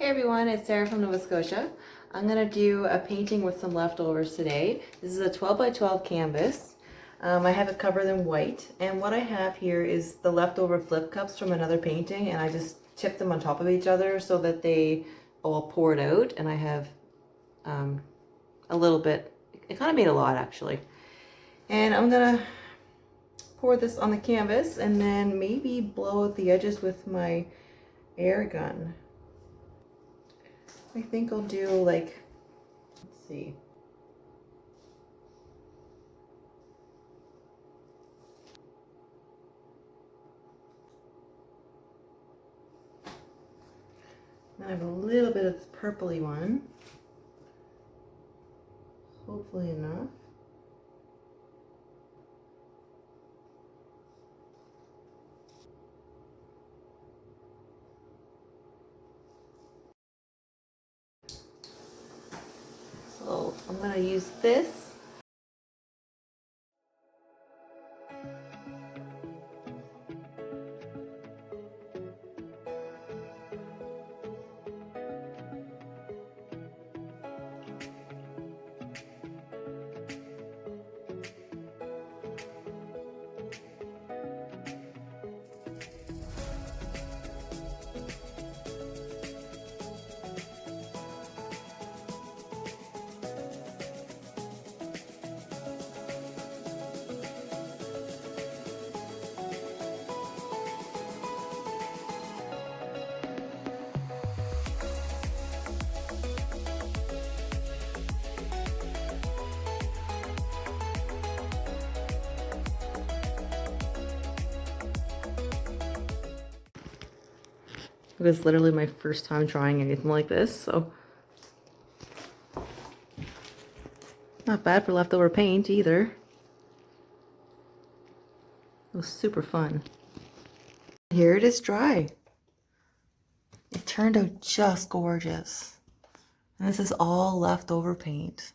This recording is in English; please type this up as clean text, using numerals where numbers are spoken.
Hey everyone, it's Sarah from Nova Scotia. I'm going to do a painting with some leftovers today. This is a 12 by 12 canvas. I have it covered in white, and what I have here is the leftover flip cups from another painting, and I just tipped them on top of each other so that they all poured out, and I have a little bit, it kind of made a lot actually. And I'm going to pour this on the canvas and then maybe blow out the edges with my air gun. I think I'll do like, let's see. I have a little bit of this purpley one. Hopefully enough. So I'm going to use this. It was literally my first time trying anything like this, so not bad for leftover paint either. It was super fun. Here it is dry. It turned out just gorgeous. And this is all leftover paint.